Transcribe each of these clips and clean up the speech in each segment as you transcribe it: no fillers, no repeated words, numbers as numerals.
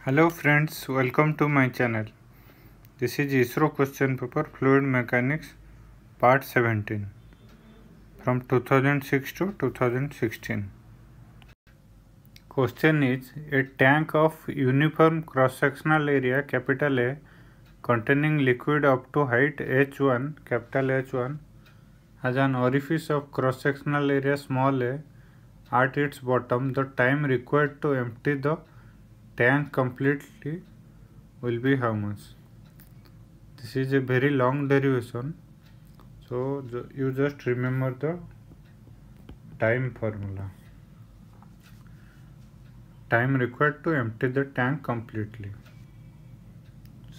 Hello friends, welcome to my channel. This is Isro question paper Fluid Mechanics part 17 from 2006 to 2016. Question is, a tank of uniform cross-sectional area capital A containing liquid up to height H1 capital H1 has an orifice of cross-sectional area small a at its bottom. The time required to empty the tank completely will be how much? This is a very long derivation, so you just remember the time formula. Time required to empty the tank completely.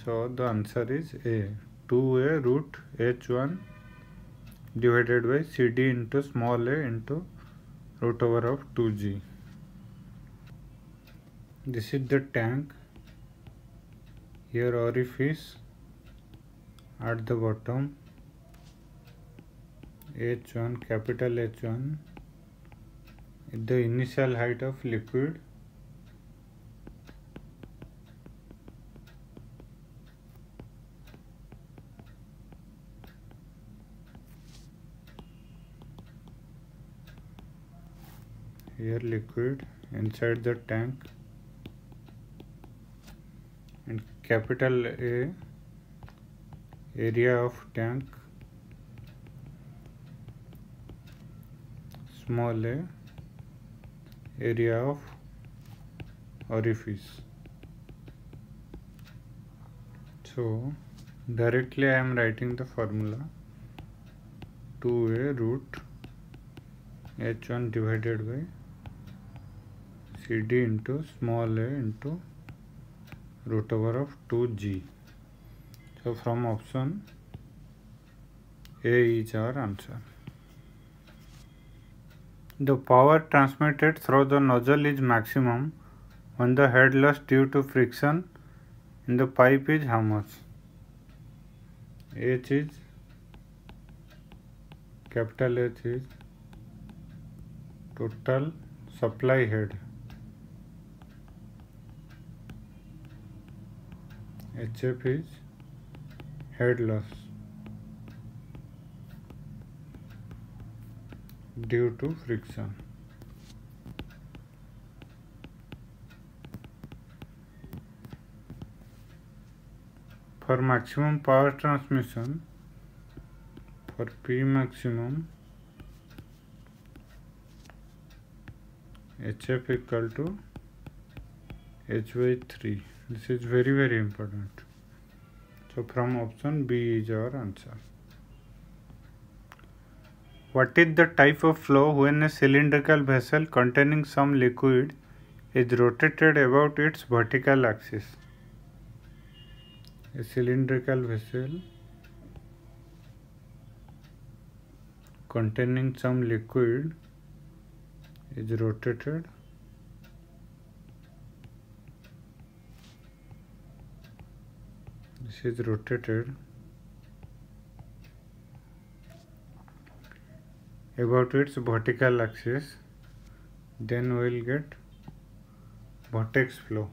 So the answer is A. 2A root H1 divided by CD into small a into root over of 2G. This is the tank. Here orifice at the bottom H1 capital H1 is the initial height of liquid. Here liquid inside the tank, and capital A area of tank, small a area of orifice. So directly I am writing the formula 2A root H1 divided by CD into small a into root over of 2G. So from option A is our answer. The power transmitted through the nozzle is maximum when the head loss due to friction in the pipe is how much? H is capital H is total supply head. HF is head loss due to friction. For maximum power transmission, for P maximum, HF equal to H by 3. This is very important. So from option B is our answer. What is the type of flow when a cylindrical vessel containing some liquid is rotated about its vertical axis? A cylindrical vessel containing some liquid is rotated about its vertical axis, then we will get vortex flow.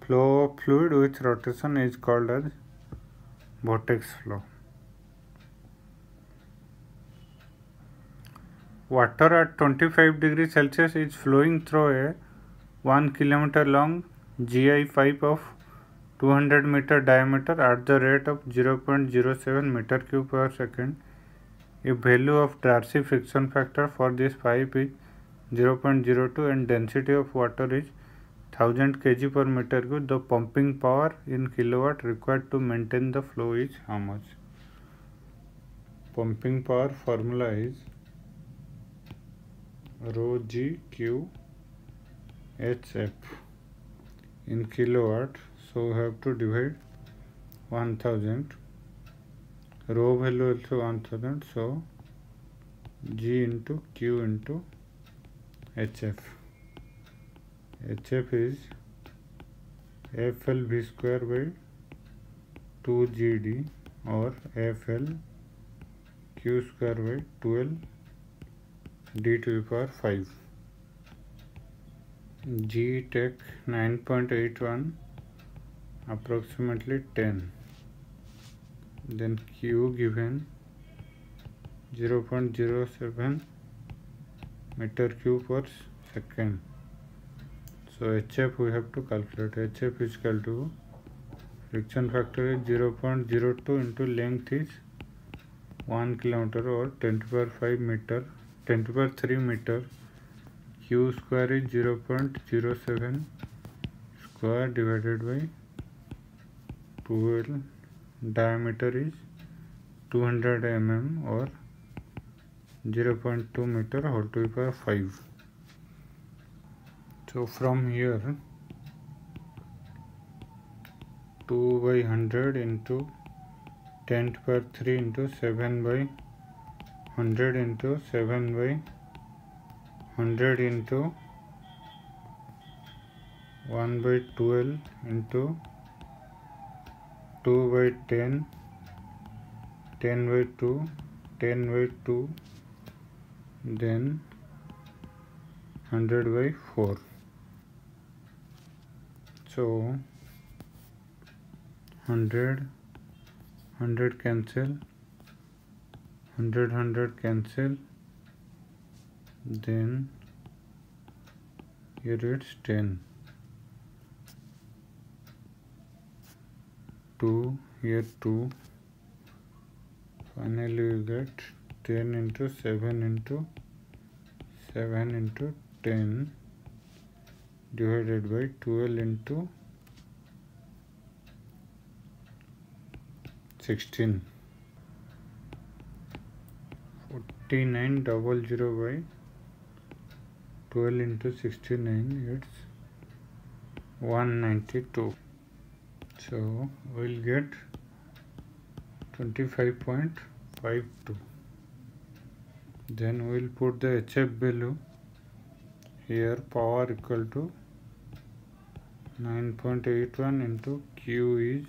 Flow of fluid with rotation is called as vortex flow. Water at 25 degrees Celsius is flowing through a 1 kilometer long GI pipe of 200 meter diameter at the rate of 0.07 meter cube per second. If value of Darcy friction factor for this pipe is 0.02 and density of water is 1000 kg per meter cube, the pumping power in kilowatt required to maintain the flow is how much? Pumping power formula is rho G Q HF in kilowatt, so we have to divide 1000. Rho value also 1000, so G into Q into HF. HF is FL V square by 2GD or FL Q square by 12 d to the power 5. G take 9.81, approximately 10. Then Q given 0.07 meter cube per second. So HF we have to calculate. HF is equal to friction factor is 0.02 into length is 1 kilometer or 10 to the power 5 meter, 10 to the power 3 meter. Q square is 0.07 square divided by 12. Diameter is 200 mm or 0.2 meter whole to the power 5. So from here 2 by 100 into 10 to the power 3 into 7 by 100 into 7 by 100 into 1 by 12 into 2 by 10, 10 by 2, 10 by 2, then 100 by 4. So 100 cancel, 100 cancel, then here it's 10, 2, here 2, finally we get 10 into 7 into 7 into 10 divided by 12 into 16. 4900 by 12 into 69, it's 192. So we'll get 25.52. Then we'll put the HF value here. Power equal to 9.81 into Q is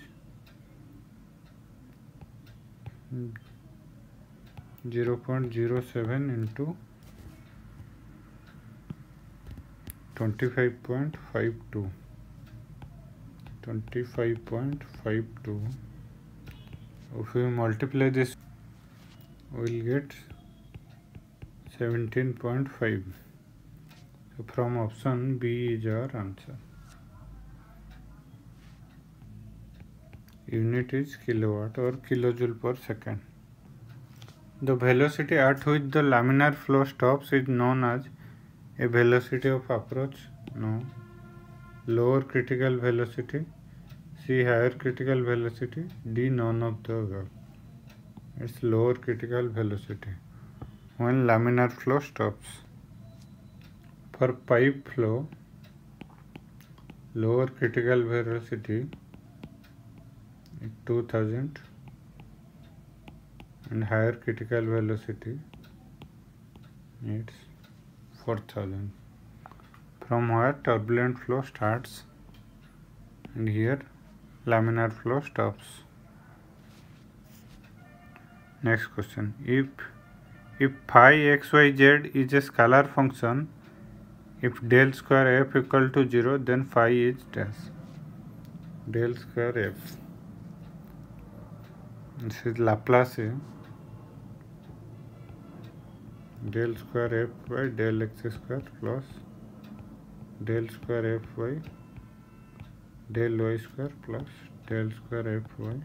0.07 into 25.52. 25.52. If we multiply this, we'll get 17.5. So from option B is our answer. Unit is kilowatt or kilojoule per second. The velocity at which the laminar flow stops is known as a velocity of approach. No. Lower critical velocity. C. Higher critical velocity. D. None of the above. It's lower critical velocity when laminar flow stops. For pipe flow, lower critical velocity is 2000 and higher critical velocity is 4000. From where turbulent flow starts and here laminar flow stops. Next question. If phi xyz is a scalar function, if del square f equal to 0, then phi is dash. Del square f. This is Laplace. Del square f by del x square plus del square f by del y square plus del square f by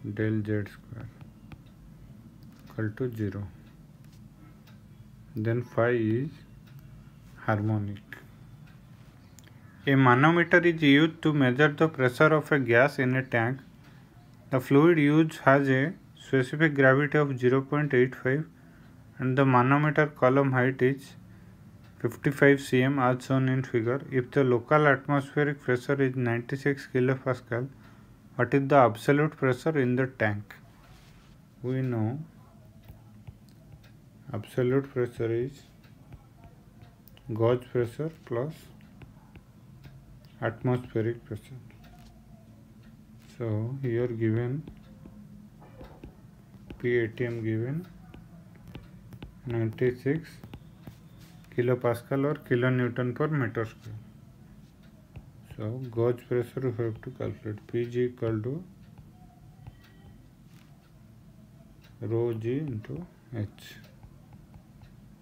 del z square equal to 0. Then phi is harmonic. A manometer is used to measure the pressure of a gas in a tank. The fluid used has a specific gravity of 0.85 and the manometer column height is 55 cm as shown in figure. If the local atmospheric pressure is 96 kPa, what is the absolute pressure in the tank? We know absolute pressure is gauge pressure plus atmospheric pressure. So here given PATM given 96 kilopascal or kilonewton per meter square. So gauge pressure we have to calculate. Pg equal to rho g into h.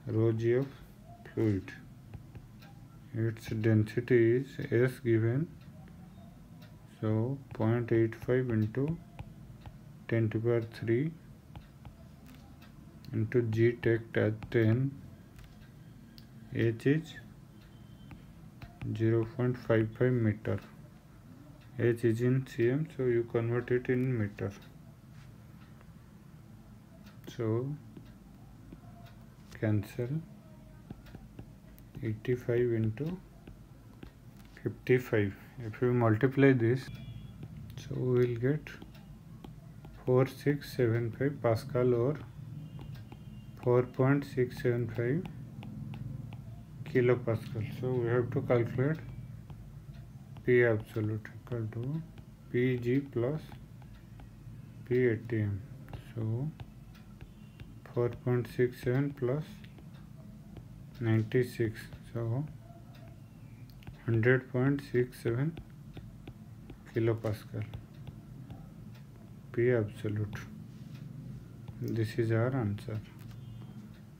Rho g of fluid. Its density is S given. So 0.85 into 10 to the power 3 into g take as 10. H is 0.55 meter. H is in cm, so you convert it in meter. So cancel 85 into 55. If you multiply this, so we will get 4675 Pascal or 4.675 kilopascal. So we have to calculate P absolute equal to Pg plus P ATM. So 4.67 plus 96, so 100.67 kilopascal. P absolute. This is our answer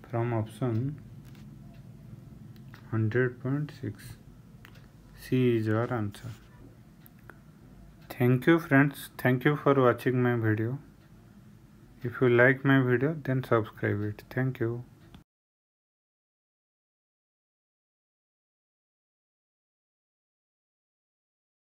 from option 100.6. C is our answer. Thank you friends. Thank you for watching my video. If you like my video, then subscribe it. Thank you.